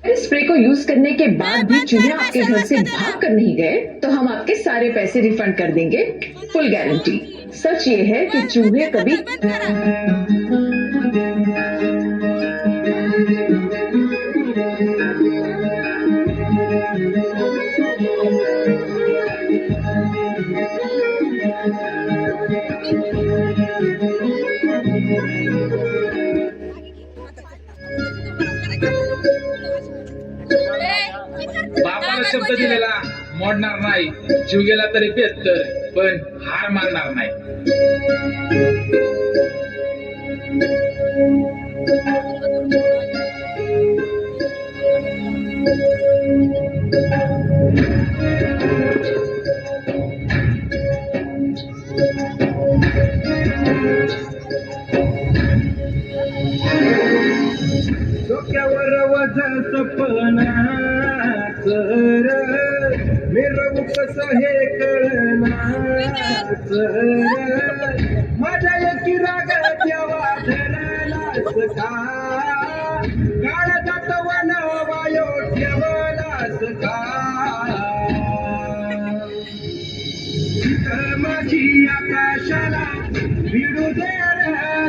इस spray को use करने के बाद भी चूहे आपके घर से भाग कर नहीं गए तो हम आपके सारे पैसे रिफंड कर देंगे, फुल गारंटी। सच ये है कि चूहे कभी बापाला शब्द दिलेला मोडणार नाही, जीव गेला तरी बेहत्तर, पण हार मानणार नाही. डोक्यावर वज सपनाच मिरवू कसं हे कळनाच माझ्या एकी रागाच्या वादळालाच का काळ जात वन वायो ठेवलाच का माझी आकाशाला भिडू दे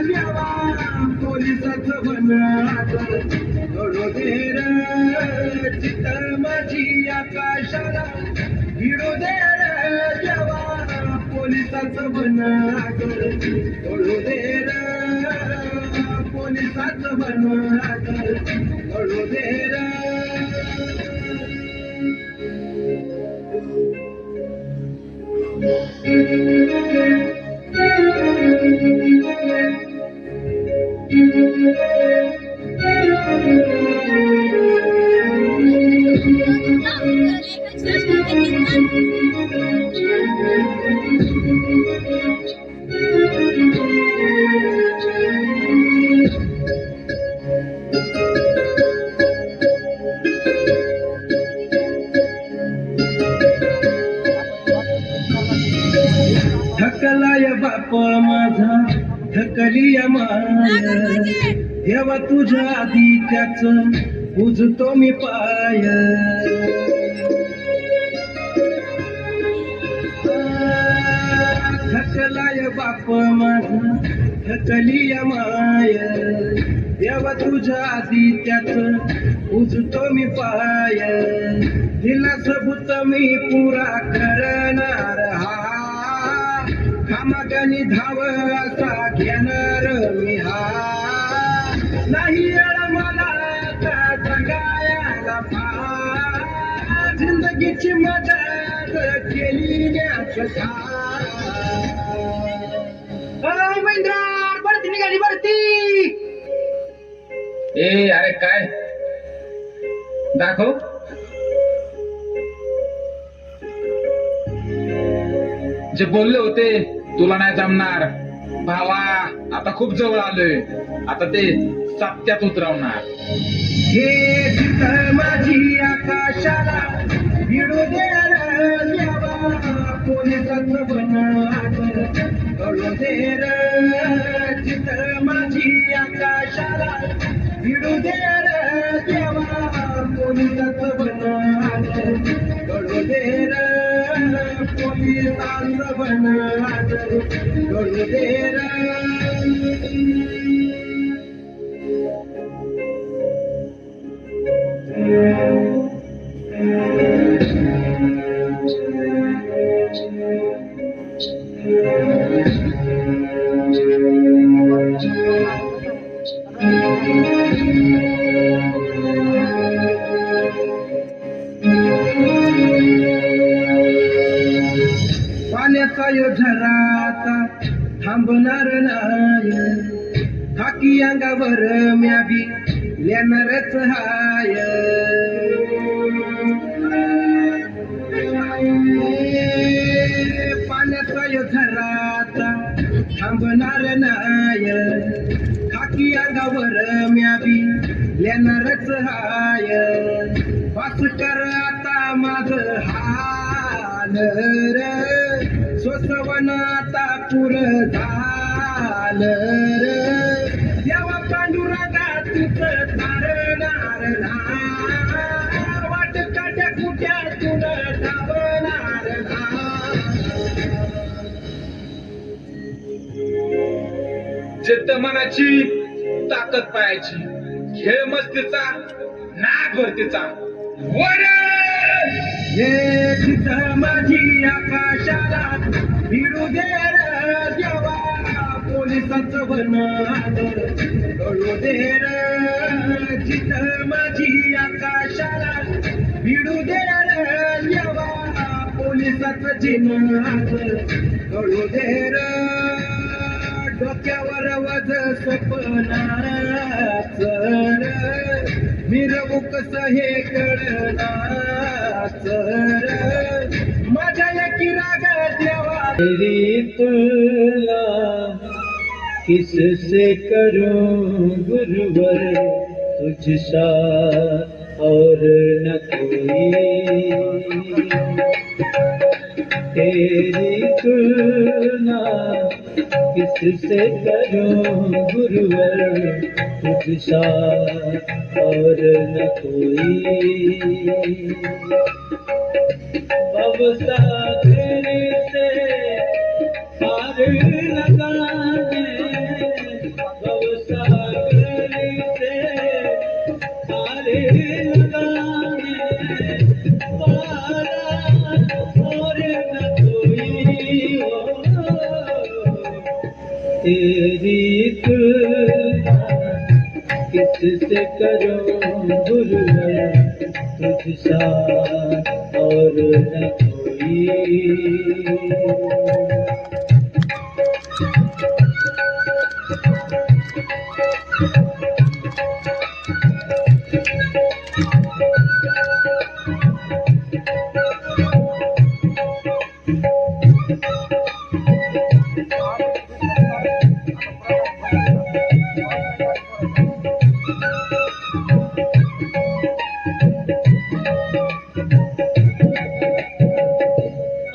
देवा पोलिसाचं बन कळू दे चित माझी आकाशाला भिडू दे देवा पोलिसाचं बन कळू दे पोलिसाचं बन कळू दे थकलाय बाप माझा थकली माय देवा तुझ्या आधी त्याच पूजतो मी पाय थकलाय बाप माझा थकली माय देवा तुझ्या आधी त्याच पूजतो मी पाय दिला सबूत मी पुरा करणार हा कामागणी धाव असा घेणार मी हा नाही मला जगायला पा जिंदगीची मदत केली महेंद्रा भरती निघाली भरती. ए अरे काय दाखव. जे बोलले होते तुला नाही जमणार भावा, आता खूप जवळ आलोय, आता ते सत्यात उतरवणार. हे चित माझी आकाशाला भिडू दे देवा पोलिसाचं बन कळू दे चित माझी आकाशाला भिडू दे देवा पोलिसाचं बन कळू दे पोलिसाचं बन कळू दे पाण्याचा यो झरा आता थांबणार नाही, खाकी अंगावर म्या बी लेणारच हाय. पाण्याचा यो झरा आता थांबणार नाही, खाकी अंगावर म्या बी लेणारच हाय. वास कर आता माझ हाल रे, बसवन आता पुर झालं र. देवा पांडुरंगा तुझं तारणार ना, वाट काट्या कुट्यातून धावणार ना. जिद्द मनाची, ताकद पायाची, खेळ मस्तीचा, नाद भरतीचा. ये जिथं माझी आकाशाला भिडू दे र देवा, पोलिसांचं वन कळू दे र. जिथं माझी आकाशाला भिडू दे र देवा, पोलिसांचं जिन्हास कळू दे र. डोक्यावर वज स्वप्नाच र, मिरवू कसं हे कळनाच र. माझ्या एकी राग देवा तेरी तुलना किससे करूं गुरुवर, तुझसा और न कोई. तेरी तुलना किससे करूं गुरुवर, तुझसा और न कोई. भवसागर से पार लगाने, भवसागर से पार लगाने वाला और न कोई हो. तेरी तुलना किससे करूं गुरुवर, तुझसा और न कोई.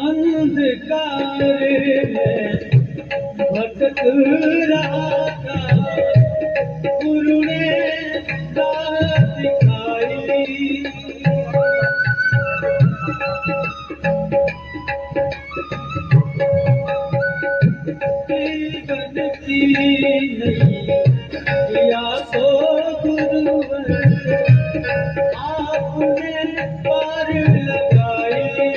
अंधकार में भटक रहा था, गुरु ने राह दिखाई. जीवन की नैया तो गुरुवर आपने पार लगाई.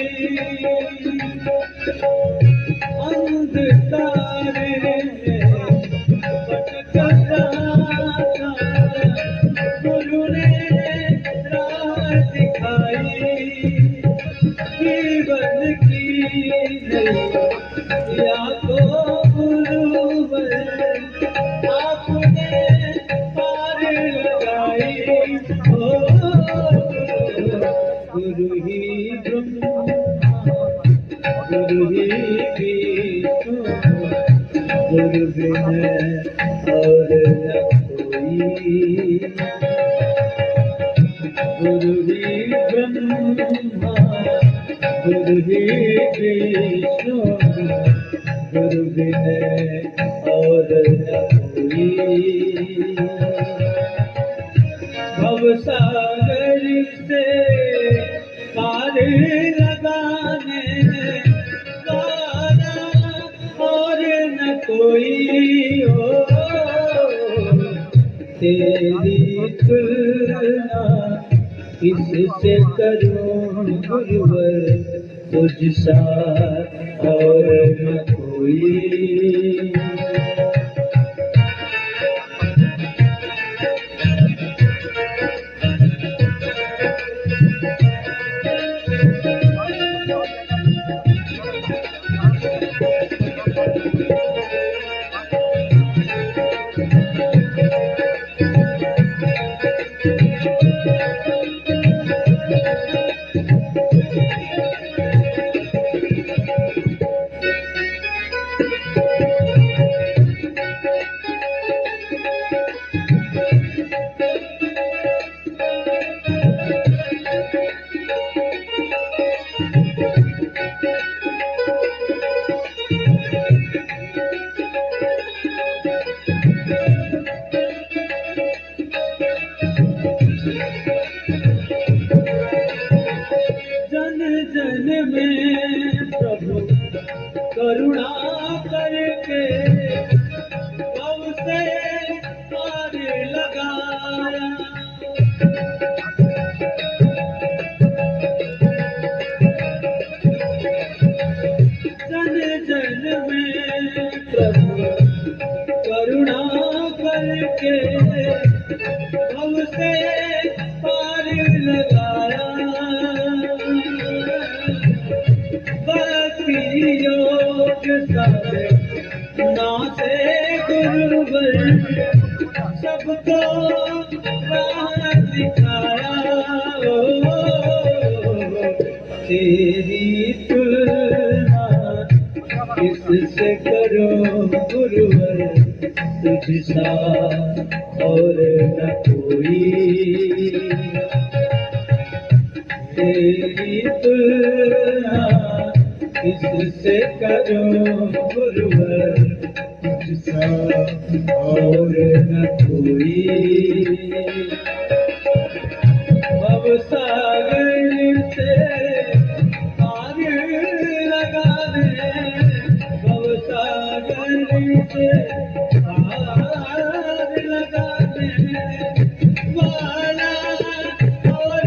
अंधकार में भटक रहा था, गुरु ने राह दिखाई. जीवन की नैया तो गुरुवर आपने पार लगाई. गुरु ही ब्रह्मा, गुरु ही विष्णु, गुरु बिन और न कोई. गुरु ही ब्रह्मा, गुरु ही विष्णु, गुरु बिन और न कोई. भवसागर से पार लगाने वाला और न कोई हो. तेरी तुलना किससे करूं गुरुवर, तुझसा और न कोई. करुणा करके भव से पार लगाया जन जन में प्रभु करुणा करके भव से पार लगाया भक्ति योग सारे नाते गुरुवर सबको राह दिखाया तेरी तुलना किससे करो गुरुवर तुझसा और न कोई तेरी तुलना किससे करो गुरुवर तुझसा और न कोई भव सागर से पार लगा दे भव सागर से पार लगा दे वाला और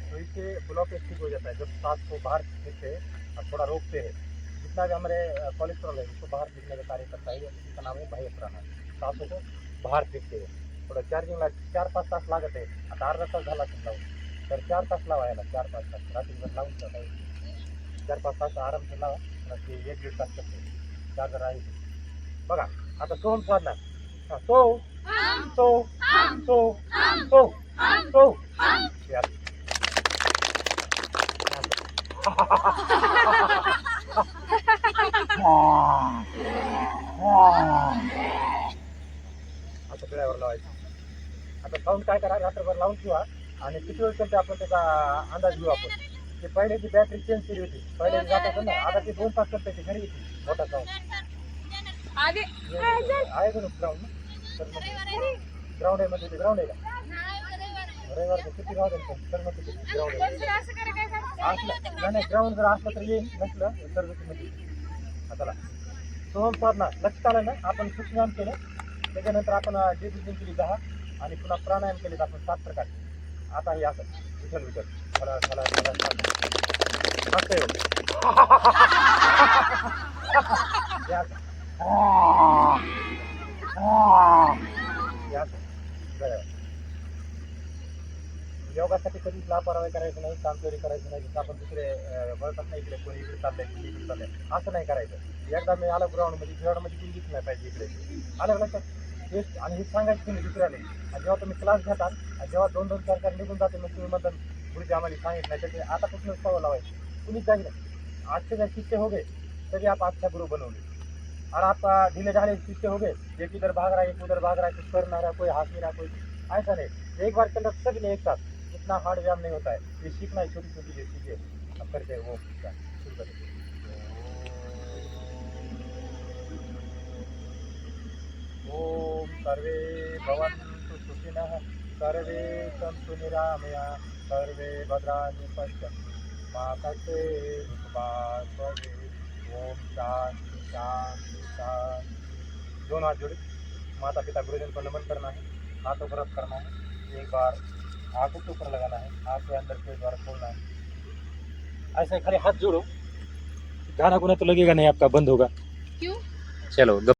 तो इससे ब्लॉकेज ठीक हो जाता है जब सांस को बाहर खींचते हैं और थोड़ा रोकते हैं जितना भी हमारे कोलेस्ट्रॉल है उसको बाहर खींचने का कार्य करता है इसका नाम है बाह्य प्राणायाम सांसों को बाहेर फेकते आहे थोडं चार्जिंगला 4-5 तास लागत आहे आता अर्धा तास झाला असेल लावून तर 4 तास लावा याला 4-5 तास रात्रीभर लावून ठेवा 4-5 तास आरामशीर लावा नक्की 1-1.5 तास करते चार्जर आहे बघा आता Soham Sadhana so so so so so यार आता पिळ्यावर लावायचं आता साऊंड काय करा रात्रभर लावून ठेवा आणि किती वेळ चालते आपण त्याचा अंदाज घेऊ आपण ते पहिल्याची बॅटरी चेंज केली होती पहिले जात होतं ना आता ते 2 तास चालते घरी येते मोठा साऊंड आहे का ग्राउंड तर मग ग्राउंड आहे म्हणजे ग्राउंड आहे का रविवारचं किती राहू दे तर मग ग्राउंड असलं नाही ग्राउंड जर असलं तर येईल नसलं सर्व्हिसमध्ये आता सोहम साधना लक्षात आलं ना आपण सूक्ष्म केलं त्याच्यानंतर आपण जे ब्रिथिंग केली 10 आणि पुन्हा प्राणायाम केले आपण 7 प्रकार आता हे असं विठ्ठल विठ्ठल चला चला चला मस्त आहे योगासाठी कधीच लापरवाही करायचं नाही कामचोरी करायचं नाही जसं आपण दुसरे बळतात नाही इकडे कोणी इकडे चाललंय कोणी इकडे चाललंय असं नाही करायचं एकदा मी आलो ग्राउंडमध्ये ग्राउंडमध्ये कोणी दिसलं नाही पाहिजे इकडे आलं लक्षात टेस्ट आणि हे सांगायचं तुम्ही दुसऱ्याने आणि जेव्हा तुम्ही क्लास घेता आणि जेव्हा 2-2 4 निघून जाते मग तुम्ही मधून पुढे आम्हाला सांगितलं नाही त्याचे आतापासूनच सवय लावायची कुणीच जाईल आज से जब शिष्य हो गए तभी आप अच्छा गुरु बनोगे और आप ढीले ढाले शिष्य हो गए एक इधर भाग रहा है एक उधर भाग रहा है कुछ कर ना रहा कोई हाथ नहीं रहा कोई ऐसा नहीं एक बार चल रहा सभी ने एक साथ इतना हार्ड व्यायाम नहीं होता है ये सीखना है छोटी छोटी चीजें सीखे अब करते हैं वो शुरू करेंगे ओम सर्वे भवन्तु सुखिनः सर्वे सन्तु निरामया सर्वे भद्राणि पश्यन्तु मा कश्चित् दुःखभाग् भवेत् ओम शांति शांति शांति दोनों हाथ जोड़े माता पिता गुरुजन को नमन करना है हाथों को रब करना है एक बार आंखों के ऊपर लगाना है आंख के अंदर के द्वारा खोलना है ऐसे खाली हाथ जोड़ो गाना गुना तो लगेगा नहीं आपका बंद होगा क्यों चलो गप